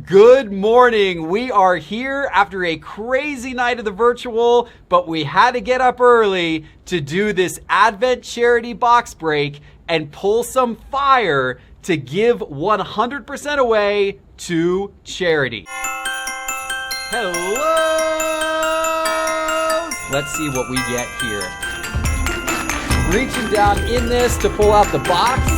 Good morning. We are here after a crazy night of the virtual, but we had to get up early to do this Advent charity box break and pull some fire to give 100% away to charity. Hello! Let's see what we get here. Reaching down in this to pull out the box.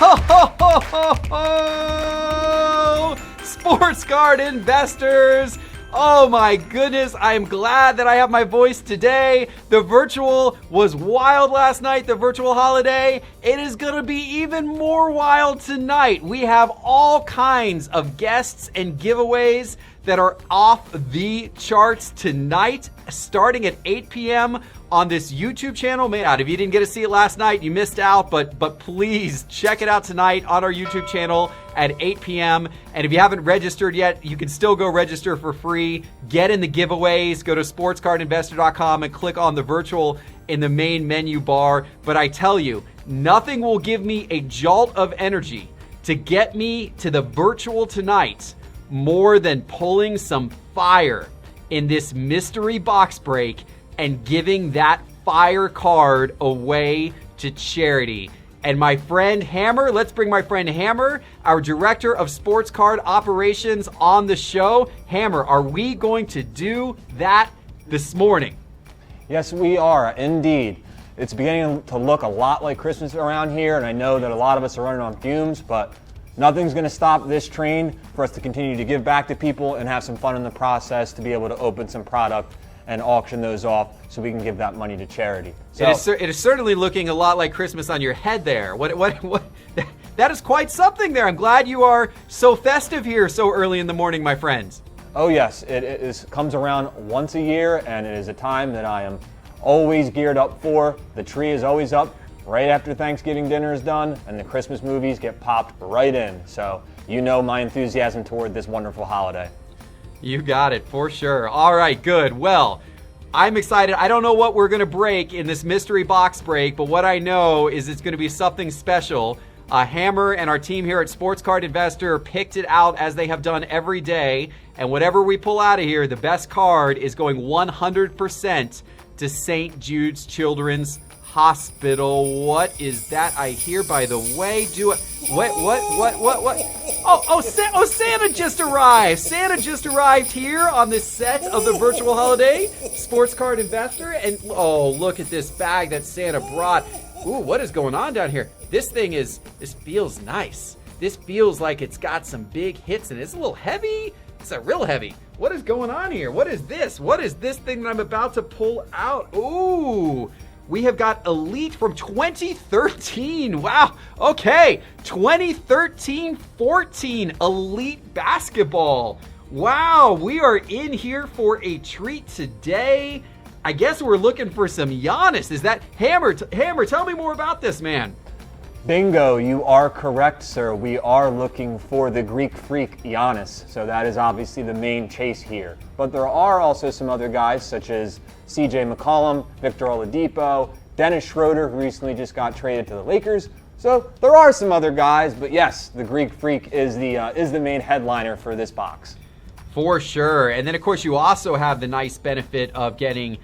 Ho, ho, ho, ho, ho! Sports card investors! Oh my goodness, I am glad that I have my voice today. The virtual was wild last night, the virtual holiday. It is going to be even more wild tonight. We have all kinds of guests and giveaways that are off the charts tonight, starting at 8 p.m. on this YouTube channel. Man, if you didn't get to see it last night, you missed out, but please check it out tonight on our YouTube channel at 8 p.m. And if you haven't registered yet, you can still go register for free. Get in the giveaways. Go to sportscardinvestor.com and click on the virtual in the main menu bar. But I tell you, nothing will give me a jolt of energy to get me to the virtual tonight more than pulling some fire in this mystery box break and giving that fire card away to charity. And my friend Hammer, let's bring my friend Hammer, our director of sports card operations, on the show. Hammer, are we going to do that this morning? Yes, we are, indeed. It's beginning to look a lot like Christmas around here, and I know that a lot of us are running on fumes, but nothing's going to stop this train for us to continue to give back to people and have some fun in the process, to be able to open some product and auction those off so we can give that money to charity. So, it is certainly looking a lot like Christmas on your head there. What? That is quite something there. I'm glad you are so festive here so early in the morning, my friends. Oh yes, it comes around once a year, and it is a time that I am always geared up for. The tree is always up right after Thanksgiving dinner is done, and the Christmas movies get popped right in. So you know my enthusiasm toward this wonderful holiday. You got it, for sure. All right, good. Well, I'm excited. I don't know what we're going to break in this mystery box break, but what I know is it's going to be something special. Hammer and our team here at Sports Card Investor picked it out as they have done every day, and whatever we pull out of here, the best card is going 100% to St. Jude's Children's Hospital. What is that I hear, by the way? What? Oh, Santa just arrived. Santa just arrived here on this set of the virtual holiday Sports Card Investor. And oh, look at this bag that Santa brought. Ooh, what is going on down here? This feels nice. This feels like it's got some big hits in it. It's a little heavy. It's a real heavy. What is going on here? What is this? What is this thing that I'm about to pull out? Ooh. We have got Elite from 2013. Wow. Okay. 2013-14 Elite Basketball. Wow. We are in here for a treat today. I guess we're looking for some Giannis. Is that Hammer? Hammer, tell me more about this, man. Bingo, you are correct, sir. We are looking for the Greek freak Giannis, so that is obviously the main chase here. But there are also some other guys, such as CJ McCollum, Victor Oladipo, Dennis Schroeder, who recently just got traded to the Lakers. So there are some other guys, but yes, the Greek freak is the main headliner for this box. For sure. And then, of course, you also have the nice benefit of getting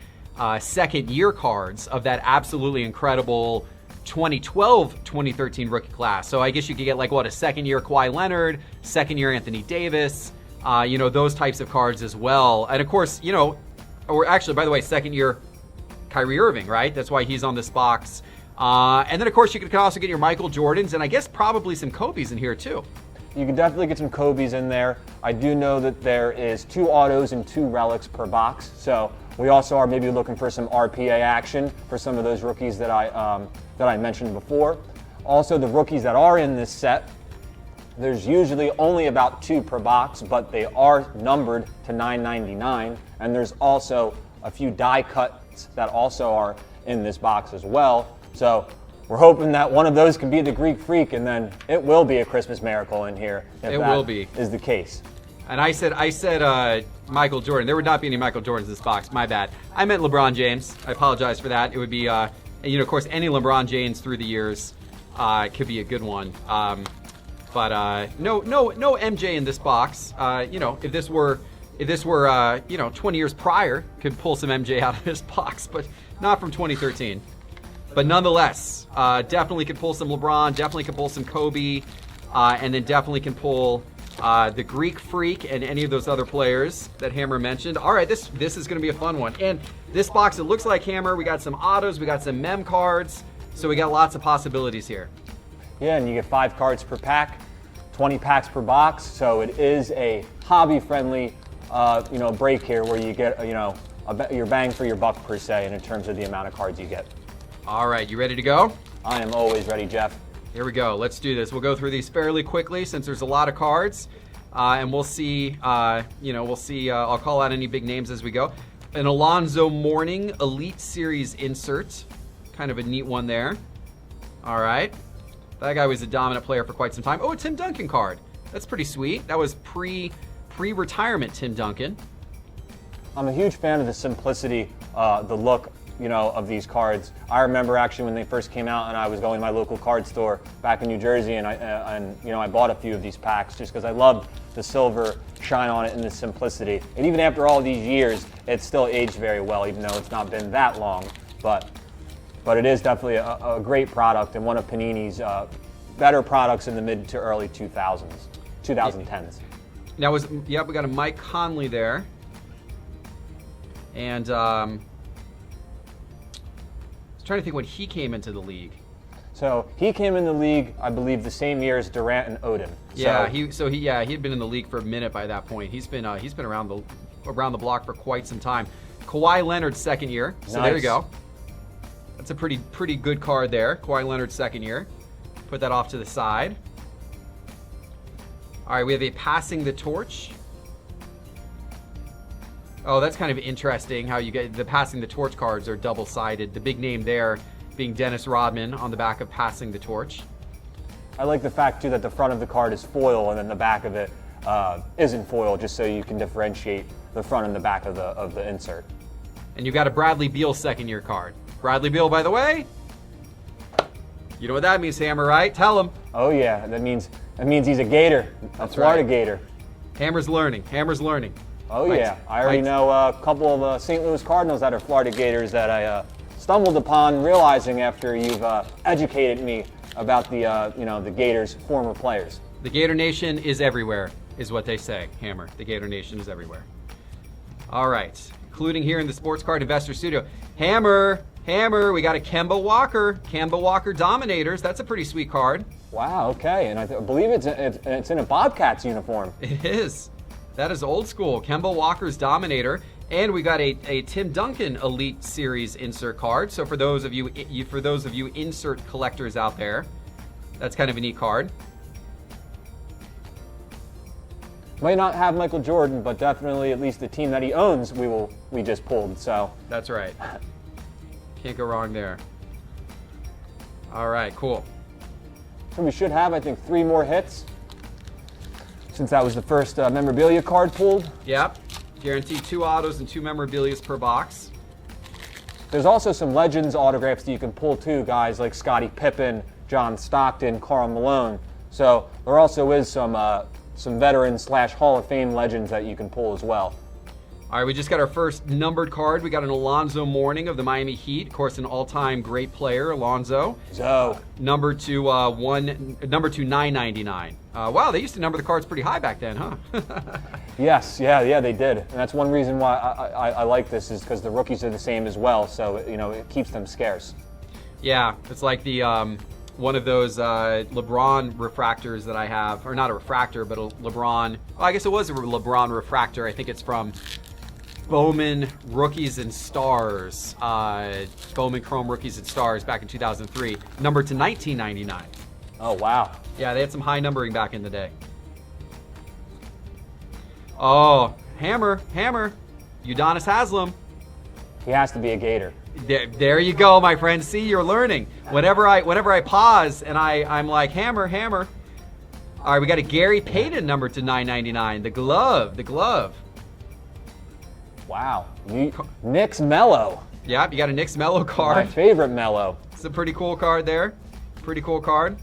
second-year cards of that absolutely incredible 2012-2013 rookie class. So I guess you could get a second-year Kawhi Leonard, second-year Anthony Davis, those types of cards as well. And of course, or actually, by the way, second-year Kyrie Irving, right? That's why he's on this box. And then, of course, you could also get your Michael Jordans, and I guess probably some Kobe's in here too. You can definitely get some Kobe's in there. I do know that there is 2 autos and 2 relics per box. So we also are maybe looking for some RPA action for some of those rookies that I mentioned before. Also, the rookies that are in this set, there's usually only about 2 per box, but they are numbered to 999. And there's also a few die cuts that also are in this box as well. So we're hoping that one of those can be the Greek freak, and then it will be a Christmas miracle in here if it will be. Is the case. And I said Michael Jordan. There would not be any Michael Jordans in this box. My bad. I meant LeBron James. I apologize for that. It would be, of course, any LeBron James through the years could be a good one. But no MJ in this box. If this were 20 years prior, could pull some MJ out of this box, but not from 2013. But nonetheless, definitely could pull some LeBron. Definitely could pull some Kobe, and then definitely can pull the Greek Freak and any of those other players that Hammer mentioned. All right, this is going to be a fun one. And this box, it looks like Hammer. We got some autos, we got some mem cards, so we got lots of possibilities here. Yeah, and you get 5 cards per pack, 20 packs per box. So it is a hobby-friendly, break here where you get, your bang for your buck per se, and in terms of the amount of cards you get. All right, you ready to go? I am always ready, Jeff. Here we go. Let's do this. We'll go through these fairly quickly since there's a lot of cards, and we'll see. I'll call out any big names as we go. An Alonzo Mourning Elite Series insert, kind of a neat one there. All right, that guy was a dominant player for quite some time. Oh, a Tim Duncan card. That's pretty sweet. That was pre-retirement Tim Duncan. I'm a huge fan of the simplicity, the look, of these cards. I remember actually when they first came out, and I was going to my local card store back in New Jersey, and I bought a few of these packs just because I loved the silver shine on it and the simplicity. And even after all these years, it's still aged very well, even though it's not been that long. But it is definitely a great product and one of Panini's better products in the mid to early 2010s. Now we got a Mike Conley there, and trying to think when he came into the league. So he came in the league, I believe, the same year as Durant and Odom. Yeah, he had been in the league for a minute by that point. He's been around the block for quite some time. Kawhi Leonard's second year. So nice. There you go. That's a pretty good card there. Kawhi Leonard's second year. Put that off to the side. All right, we have a Passing the Torch. Oh, that's kind of interesting how you get the Passing the Torch cards are double-sided. The big name there being Dennis Rodman on the back of Passing the Torch. I like the fact, too, that the front of the card is foil and then the back of it isn't foil, just so you can differentiate the front and the back of the insert. And you've got a Bradley Beal second-year card. Bradley Beal, by the way, you know what that means, Hammer, right? Tell him. Oh, yeah. That means he's a Gator, a Florida right. Gator. Hammer's learning. Oh, yeah. I already know a couple of St. Louis Cardinals that are Florida Gators that I stumbled upon realizing after you've educated me about the Gators' former players. The Gator Nation is everywhere, is what they say, Hammer. The Gator Nation is everywhere. All right. Including here in the Sports Card Investor Studio. Hammer, we got a Kemba Walker Dominators. That's a pretty sweet card. Wow, okay. And I believe it's in a Bobcats uniform. It is. That is old school. Kemba Walker's Dominator. And we got a Tim Duncan Elite Series insert card. So for those of you insert collectors out there, that's kind of a neat card. Might not have Michael Jordan, but definitely at least the team that he owns, we just pulled. So that's right. Can't go wrong there. All right, cool. So we should have, I think, 3 more hits, since that was the first memorabilia card pulled. Yep. Guaranteed 2 autos and 2 memorabilias per box. There's also some Legends autographs that you can pull too, guys like Scottie Pippen, John Stockton, Karl Malone. So there also is some veteran / Hall of Fame legends that you can pull as well. All right, we just got our first numbered card. We got an Alonzo Mourning of the Miami Heat. Of course, an all-time great player, Alonzo. Number to 999. Wow, they used to number the cards pretty high back then, huh? Yes, yeah, they did. And that's one reason why I like this, is because the rookies are the same as well, so it keeps them scarce. Yeah, it's like the one of those LeBron refractors that I have, or not a refractor, but a LeBron. Well, I guess it was a LeBron refractor. I think it's from Bowman Rookies and Stars, Bowman Chrome Rookies and Stars back in 2003, numbered to 1999. Oh, wow. Yeah, they had some high numbering back in the day. Oh, Hammer, Udonis Haslem. He has to be a Gator. There you go, my friend. See, you're learning. Whenever I pause and I'm like, Hammer, All right, we got a Gary Payton number to 999. The glove. Wow. Knicks Mello. Yep, you got a Knicks Mello My card. favorite Mello. It's a pretty cool card there. Pretty cool card.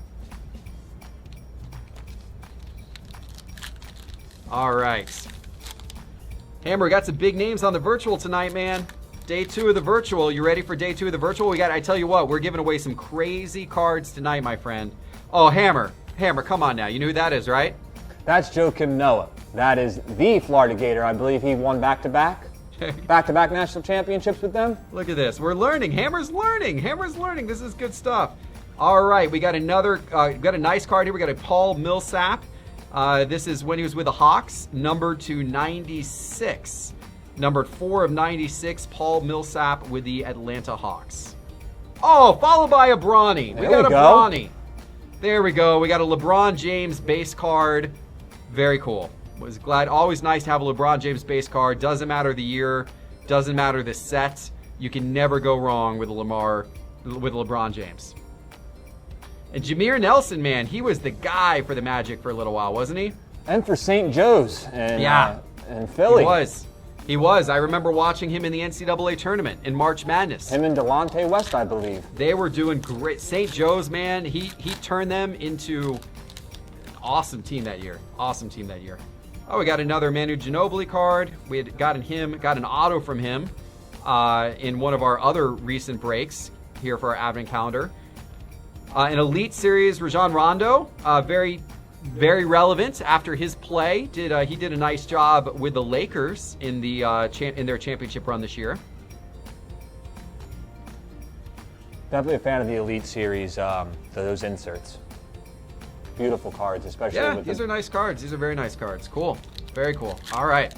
All right. Hammer, we got some big names on the virtual tonight, man. Day 2 of the virtual. You ready for day 2 of the virtual? I tell you what, we're giving away some crazy cards tonight, my friend. Oh, Hammer, come on now. You know who that is, right? That's Joakim Noah. That is the Florida Gator. I believe he won back-to-back national championships with them. Look at this. We're learning. Hammer's learning. This is good stuff. All right, we got another, got a nice card here. We got a Paul Millsap. This is when he was with the Hawks, numbered to 96. Numbered 4 of 96, Paul Millsap with the Atlanta Hawks. Oh, followed by a Bronny. We got a Bronny. There we go. We got a LeBron James base card. Very cool. Was glad. Always nice to have a LeBron James base card. Doesn't matter the year. Doesn't matter the set. You can never go wrong with LeBron James. And Jameer Nelson, man, he was the guy for the Magic for a little while, wasn't he? And for St. Joe's in Philly. He was. I remember watching him in the NCAA tournament in March Madness. Him and Delonte West, I believe. They were doing great. St. Joe's, man, he turned them into an awesome team that year. Oh, we got another Manu Ginobili card. We had got an auto from him in one of our other recent breaks here for our advent calendar. An Elite Series, Rajon Rondo, very relevant after his play. He did a nice job with the Lakers in their championship run this year. Definitely a fan of the Elite Series, those inserts. Beautiful cards, especially with these are nice cards. These are very nice cards. Cool. Very cool. All right.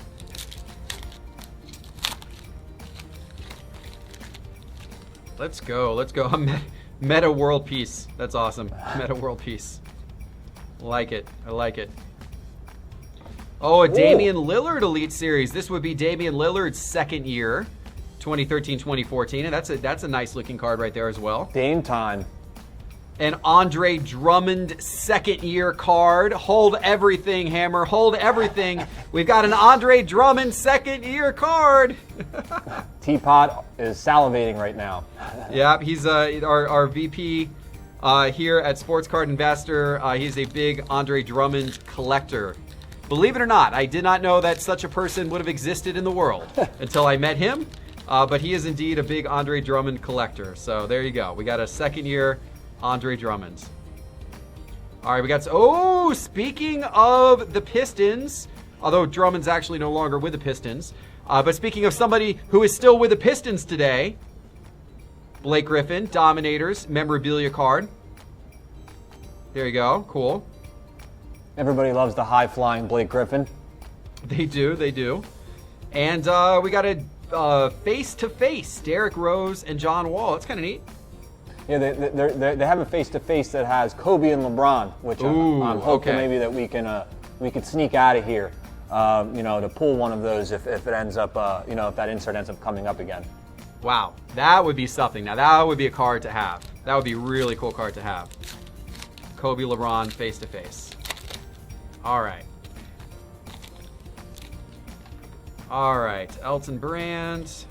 Let's go. Meta World Peace. That's awesome. Meta World Peace. I like it. Oh, a Damian Lillard Elite Series. This would be Damian Lillard's second year, 2013-2014, and that's a nice looking card right there as well. Dame time. An Andre Drummond second year card. Hold everything, Hammer. Hold everything. We've got an Andre Drummond second year card. Teapot is salivating right now. Yeah, he's our VP here at Sports Card Investor. He's a big Andre Drummond collector. Believe it or not, I did not know that such a person would have existed in the world until I met him. But he is indeed a big Andre Drummond collector. So there you go. We got a second year Andre Drummond. All right, we got... Oh, speaking of the Pistons, although Drummond's actually no longer with the Pistons, but speaking of somebody who is still with the Pistons today, Blake Griffin, Dominators, memorabilia card. There you go. Cool. Everybody loves the high-flying Blake Griffin. They do. And we got a face-to-face, Derrick Rose and John Wall. That's kind of neat. Yeah, they have a face-to-face that has Kobe and LeBron, which I'm hoping maybe that we could sneak out of here, to pull one of those if it ends up, if that insert ends up coming up again. Wow, that would be something. Now that would be a card to have. That would be a really cool card to have. Kobe, LeBron, face-to-face. All right, Elton Brand,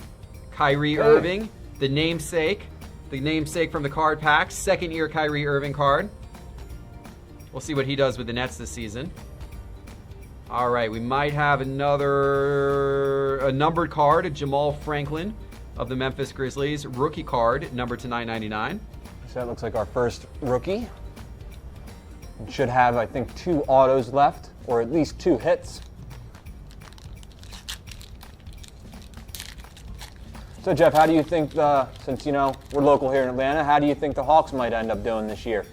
Kyrie Irving, the namesake from the card pack, second year Kyrie Irving card. We'll see what he does with the Nets this season. All right, we might have a numbered card, a Jamal Franklin of the Memphis Grizzlies, rookie card, numbered to 999. So that looks like our first rookie. It should have, I think, 2 autos left, or at least 2 hits. So, Jeff, how do you think, since, we're local here in Atlanta, how do you think the Hawks might end up doing this year?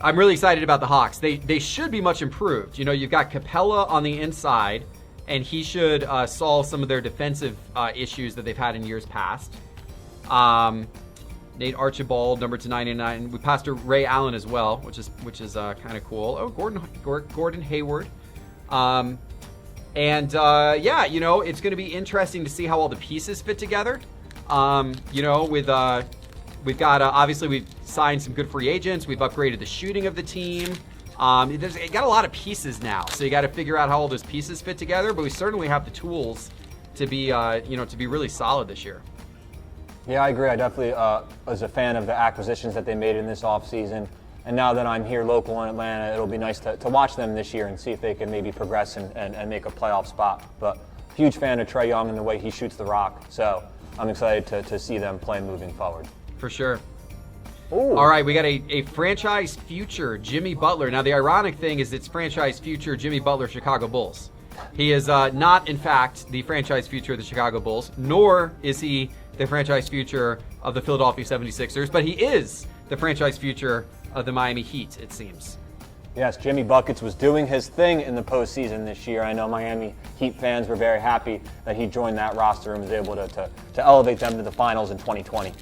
I'm really excited about the Hawks. They should be much improved. You've got Capella on the inside, and he should solve some of their defensive issues that they've had in years past. Nate Archibald, number to 99. We passed to Ray Allen as well, which is kind of cool. Oh, Gordon Hayward. It's going to be interesting to see how all the pieces fit together. We've got obviously we've signed some good free agents. We've upgraded the shooting of the team. There's got a lot of pieces now, so you got to figure out how all those pieces fit together. But we certainly have the tools to be, to be really solid this year. Yeah, I agree. I definitely was a fan of the acquisitions that they made in this offseason. And now that I'm here local in Atlanta, it'll be nice to watch them this year and see if they can maybe progress and make a playoff spot. But huge fan of Trae Young and the way he shoots the rock. So I'm excited to see them play moving forward. For sure. Ooh. All right, we got a franchise future, Jimmy Butler. Now, the ironic thing is it's franchise future Jimmy Butler, Chicago Bulls. He is not, in fact, the franchise future of the Chicago Bulls, nor is he the franchise future of the Philadelphia 76ers, but he is the franchise future of the Miami Heat, it seems. Yes, Jimmy Buckets was doing his thing in the postseason this year. I know Miami Heat fans were very happy that he joined that roster and was able to elevate them to the finals in 2020.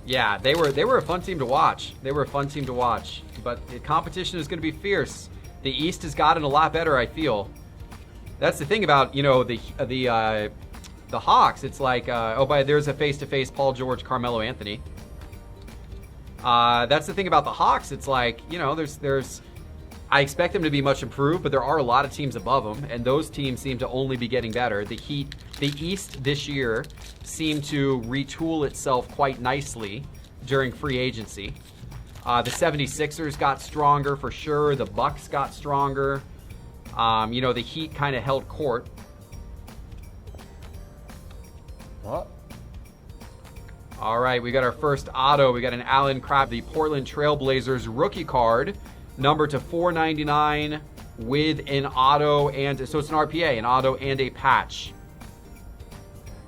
Yeah, they were a fun team to watch. They were a fun team to watch, but the competition is going to be fierce. The East has gotten a lot better, I feel. That's the thing about, the Hawks. It's like, there's a face-to-face Paul George, Carmelo Anthony. That's the thing about the Hawks. It's like, I expect them to be much improved, but there are a lot of teams above them, and those teams seem to only be getting better. The East this year seemed to retool itself quite nicely during free agency. The 76ers got stronger for sure. The Bucks got stronger. The Heat kind of held court. What? All right, we got our first auto. We got an Allen Crabbe, the Portland Trailblazers rookie card, number to 499 with an auto, and so it's an RPA, an auto and a patch.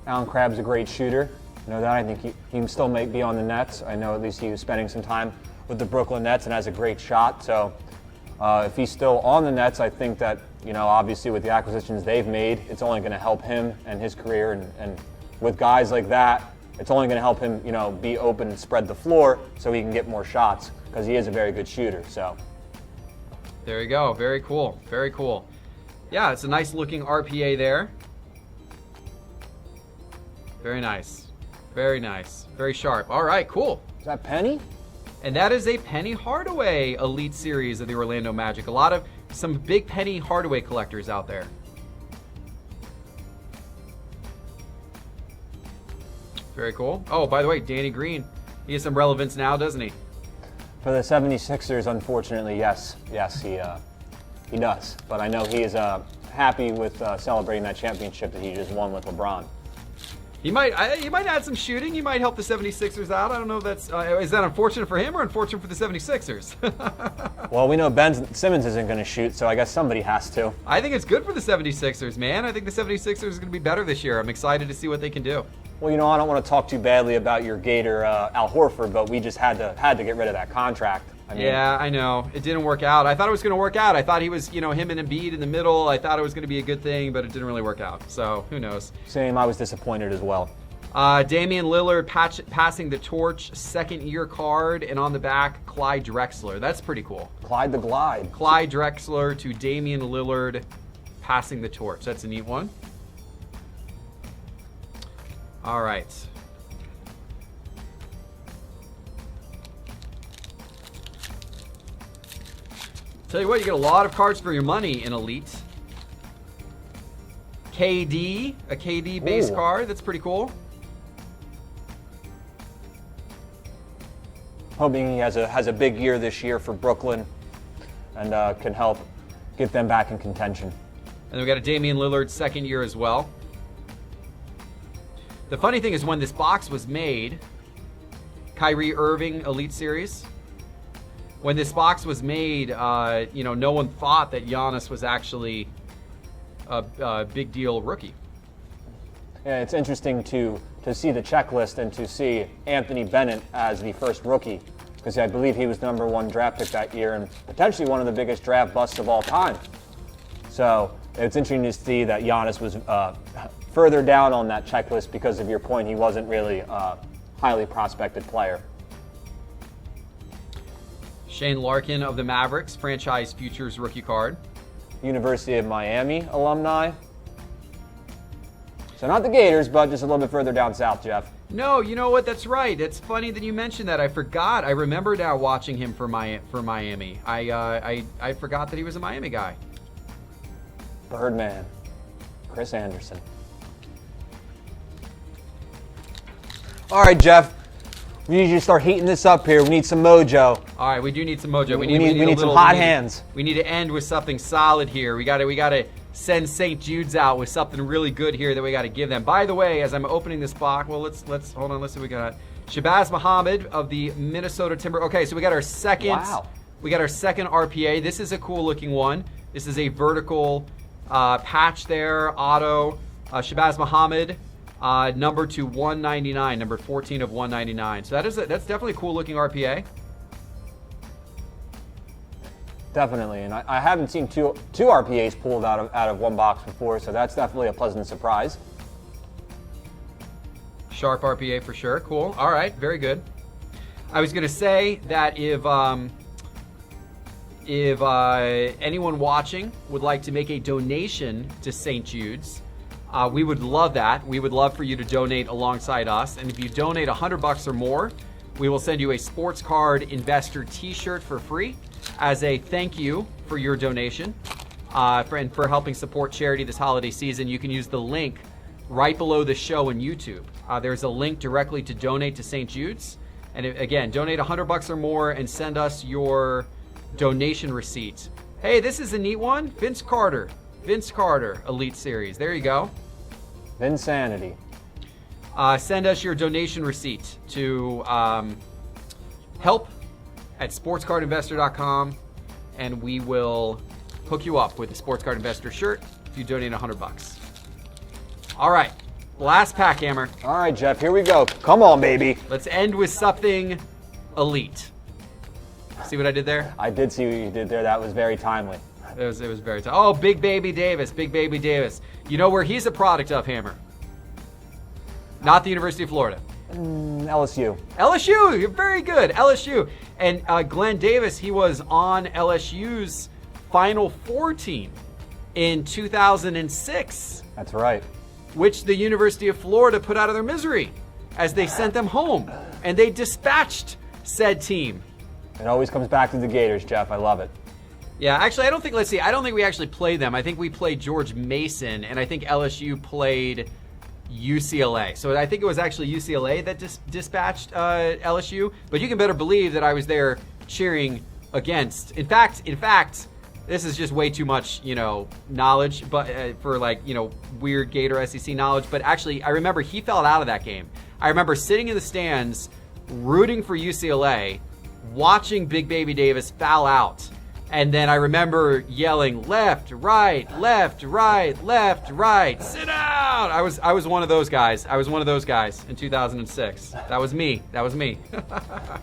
Allen Crabbe's a great shooter. You know that. I think he still may be on the Nets. I know at least he was spending some time with the Brooklyn Nets and has a great shot. So if he's still on the Nets, I think that, obviously with the acquisitions they've made, it's only going to help him and his career. And with guys like that, it's only going to help him, be open and spread the floor so he can get more shots because he is a very good shooter. So there you go. Very cool. Very cool. Yeah, it's a nice looking RPA there. Very nice. Very nice. Very sharp. All right, cool. Is that Penny? And that is a Penny Hardaway Elite Series of the Orlando Magic. Some big Penny Hardaway collectors out there. Very cool. Oh, by the way, Danny Green. He has some relevance now, doesn't he? For the 76ers, unfortunately, yes. Yes, he does. But I know he is happy with celebrating that championship that he just won with LeBron. He might add some shooting. He might help the 76ers out. I don't know if that's... is that unfortunate for him or unfortunate for the 76ers? Well, we know Ben Simmons isn't going to shoot, so I guess somebody has to. I think it's good for the 76ers, man. I think the 76ers are going to be better this year. I'm excited to see what they can do. Well, I don't want to talk too badly about your Gator, Al Horford, but we just had to get rid of that contract. Yeah, I know. It didn't work out. I thought it was going to work out. I thought he was, him and Embiid in the middle. I thought it was going to be a good thing, but it didn't really work out. So, who knows? Same. I was disappointed as well. Damian Lillard passing the torch, second-year card, and on the back, Clyde Drexler. That's pretty cool. Clyde the Glide. Clyde Drexler to Damian Lillard passing the torch. That's a neat one. All right. Tell you what, you get a lot of cards for your money in Elite. KD, a KD base card. That's pretty cool. Hoping he has a big year this year for Brooklyn and can help get them back in contention. And then we got a Damian Lillard second year as well. The funny thing is when this box was made, Kyrie Irving Elite Series, when this box was made, no one thought that Giannis was actually a big deal rookie. Yeah, it's interesting to see the checklist and to see Anthony Bennett as the first rookie, because I believe he was the #1 draft pick that year and potentially one of the biggest draft busts of all time. So it's interesting to see that Giannis was further down on that checklist because of your point. He wasn't really a highly prospected player. Shane Larkin of the Mavericks, franchise futures rookie card. University of Miami alumni. So not the Gators, but just a little bit further down south, Jeff. No, you know what? That's right. It's funny that you mentioned that. I forgot. I remember now watching him for Miami. I forgot that he was a Miami guy. Birdman, Chris Anderson. All right, Jeff. We need you to start heating this up here. We need some mojo. All right, we do need some mojo. We need some hot hands. We need to end with something solid here. We got to send St. Jude's out with something really good here that we got to give them. By the way, as I'm opening this box, well, let's hold on. Let's see what we got. Shabazz Muhammad of the Minnesota Timber. Okay, so we got our second. Wow. We got our second RPA. This is a cool looking one. This is a vertical patch there. Auto. Shabazz Muhammad. Number to 199. Number 14 of 199. So that's definitely a cool looking RPA. Definitely, and I haven't seen two RPAs pulled out of one box before, so that's definitely a pleasant surprise. Sharp RPA for sure. Cool. All right, very good. I was gonna say that if anyone watching would like to make a donation to St. Jude's, we would love that. We would love for you to donate alongside us, and if you donate $100 or more, we will send you a Sports Card Investor T-shirt for free as a thank you for your donation and for helping support charity this holiday season. You can use the link right below the show on YouTube. There's a link directly to donate to St. Jude's. And again, donate $100 or more and send us your donation receipt. Hey, this is a neat one. Vince Carter, Elite Series. There you go. Vinsanity. Send us your donation receipt to help@sportscardinvestor.com, and we will hook you up with the Sports Card Investor shirt if you donate $100. All right, last pack, Hammer. All right, Jeff, here we go. Come on, baby. Let's end with something elite. See what I did there? I did see what you did there. That was very timely. It was very tough. Oh, Big Baby Davis. You know where he's a product of, Hammer? Not the University of Florida. LSU. LSU, you're very good. LSU. And Glenn Davis, he was on LSU's Final Four team in 2006. That's right. Which the University of Florida put out of their misery as they sent them home. And they dispatched said team. It always comes back to the Gators, Jeff. I love it. Yeah, actually, I don't think we actually played them. I think we played George Mason, and I think LSU played UCLA. So I think it was actually UCLA that dispatched LSU. But you can better believe that I was there cheering against. In fact, this is just way too much, knowledge, but for weird Gator SEC knowledge. But actually, I remember he fell out of that game. I remember sitting in the stands, rooting for UCLA, watching Big Baby Davis foul out. And then I remember yelling, left, right, left, right, left, right, sit down. I was one of those guys. In 2006. That was me. A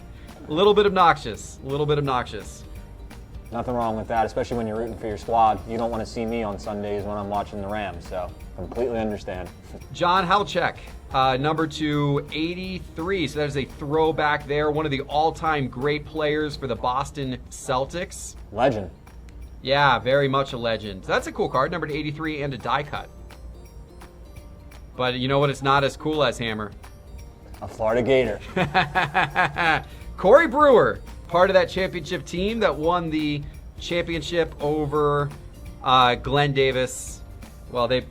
little bit obnoxious. Nothing wrong with that, especially when you're rooting for your squad. You don't want to see me on Sundays when I'm watching the Rams, so completely understand. John Havlicek, number 283. So that is a throwback there. One of the all-time great players for the Boston Celtics. Legend. Yeah, very much a legend. So that's a cool card, number 83 and a die cut. But you know what it's not as cool as, Hammer? A Florida Gator. Corey Brewer, part of that championship team that won the championship over Glenn Davis. Well, they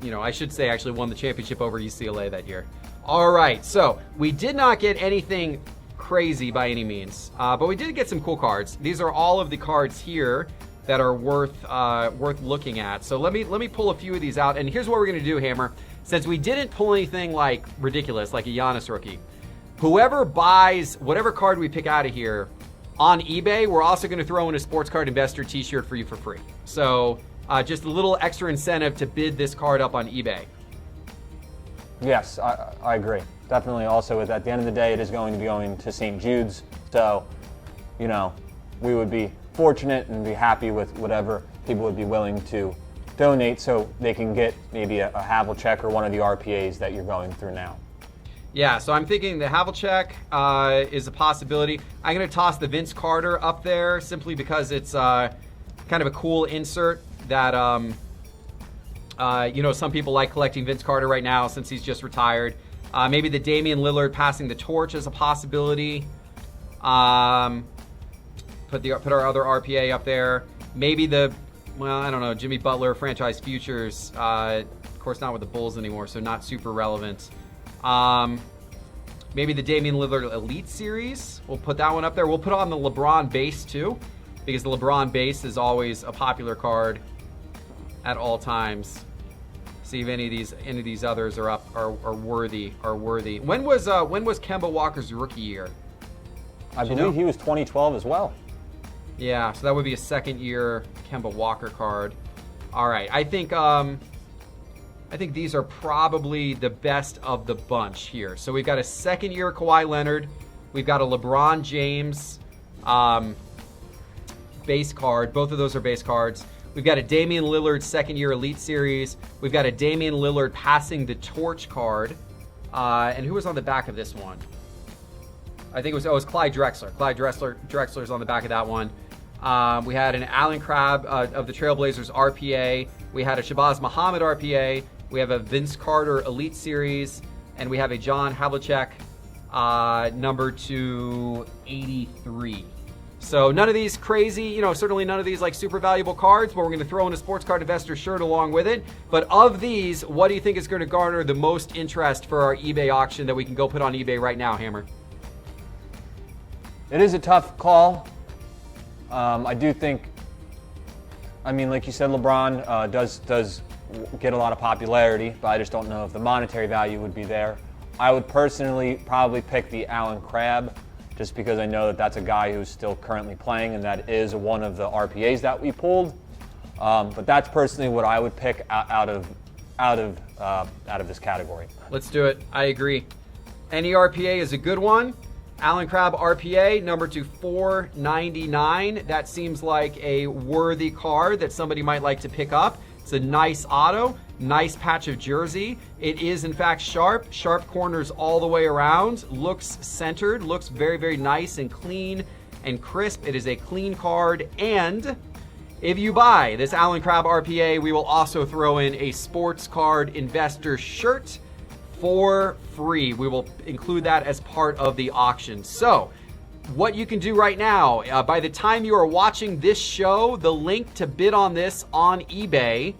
I should say actually won the championship over UCLA that year. All right, so we did not get anything crazy by any means, but we did get some cool cards. These are all of the cards here that are worth looking at. So let me pull a few of these out, and here's what we're gonna do, Hammer. Since we didn't pull anything like ridiculous, like a Giannis rookie, whoever buys whatever card we pick out of here on eBay, we're also gonna throw in a Sports Card Investor t-shirt for you for free. So just a little extra incentive to bid this card up on eBay. Yes, I agree. Definitely also at the end of the day, it is going to be going to St. Jude's. So, we would be fortunate and be happy with whatever people would be willing to donate so they can get maybe a Havlicek or one of the RPAs that you're going through now. Yeah, so I'm thinking the Havlicek is a possibility. I'm going to toss the Vince Carter up there simply because it's kind of a cool insert that, some people like collecting Vince Carter right now since he's just retired. Maybe the Damian Lillard passing the torch as a possibility. Put our other RPA up there. Maybe I don't know, Jimmy Butler franchise futures. Of course, not with the Bulls anymore, so not super relevant. Maybe the Damian Lillard Elite Series. We'll put that one up there. We'll put on the LeBron base too, because the LeBron base is always a popular card at all times. See if any of these others are worthy. When was Kemba Walker's rookie year? I believe he was 2012 as well. Yeah, so that would be a second year Kemba Walker card. All right, I think these are probably the best of the bunch here. So we've got a second year Kawhi Leonard. We've got a LeBron James base card. Both of those are base cards. We've got a Damian Lillard second year Elite Series. We've got a Damian Lillard passing the torch card. And who was on the back of this one? I think it was Clyde Drexler. Clyde Drexler's on the back of that one. We had an Allen Crabbe of the Trailblazers RPA. We had a Shabazz Muhammad RPA. We have a Vince Carter Elite Series. And we have a John Havlicek number 283. So none of these crazy, certainly none of these like super valuable cards, but we're going to throw in a Sports Card Investor shirt along with it. But of these, what do you think is going to garner the most interest for our eBay auction that we can go put on eBay right now, Hammer? It is a tough call. I do think, like you said, LeBron does get a lot of popularity, but I just don't know if the monetary value would be there. I would personally probably pick the Allen Crabbe, just because I know that that's a guy who's still currently playing, and that is one of the RPAs that we pulled. But that's personally what I would pick out of this category. Let's do it. I agree. Any RPA is a good one. Allen Crabbe RPA, number 499. That seems like a worthy card that somebody might like to pick up. It's a nice auto, nice patch of jersey. It is, in fact, sharp corners all the way around. Looks centered, looks very, very nice and clean and crisp. It is a clean card. And if you buy this Allen Crabbe RPA, we will also throw in a Sports Card Investor shirt for free. We will include that as part of the auction. So what you can do right now, by the time you are watching this show, the link to bid on this on eBay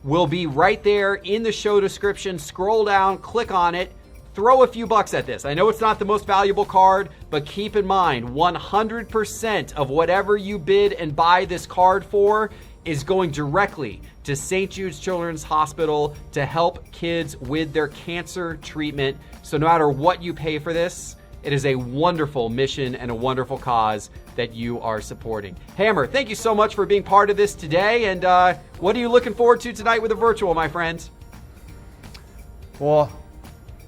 will be right there in the show description. Scroll down, click on it, throw a few bucks at this. I know it's not the most valuable card, but keep in mind, 100% of whatever you bid and buy this card for is going directly to St. Jude's Children's Hospital to help kids with their cancer treatment. So no matter what you pay for this, it is a wonderful mission and a wonderful cause that you are supporting. Hammer, thank you so much for being part of this today. And what are you looking forward to tonight with the virtual, my friend? Well,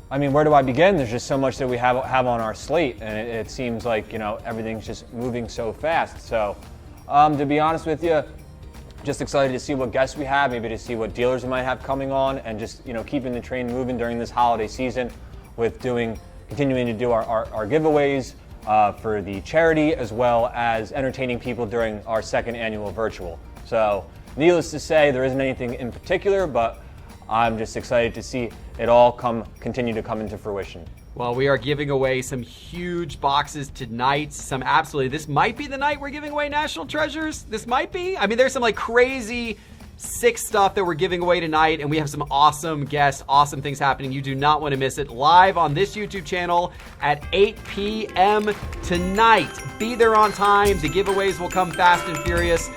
where do I begin? There's just so much that we have on our slate, and it seems like everything's just moving so fast. So, to be honest with you, just excited to see what guests we have, maybe to see what dealers we might have coming on, and just keeping the train moving during this holiday season with continuing to do our giveaways for the charity, as well as entertaining people during our second annual virtual. So needless to say, there isn't anything in particular, but I'm just excited to see it all continue to come into fruition. Well, we are giving away some huge boxes tonight. This might be the night we're giving away National Treasures. This might be. There's some crazy sick stuff that we're giving away tonight, and we have some awesome guests, awesome things happening. You do not want to miss it. Live on this YouTube channel at 8 p.m. tonight. Be there on time. The giveaways will come fast and furious.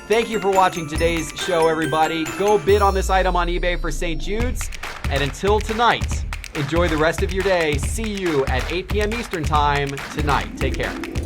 Thank you for watching today's show, everybody. Go bid on this item on eBay for St. Jude's. And until tonight, enjoy the rest of your day. See you at 8 p.m. Eastern Time tonight. Take care.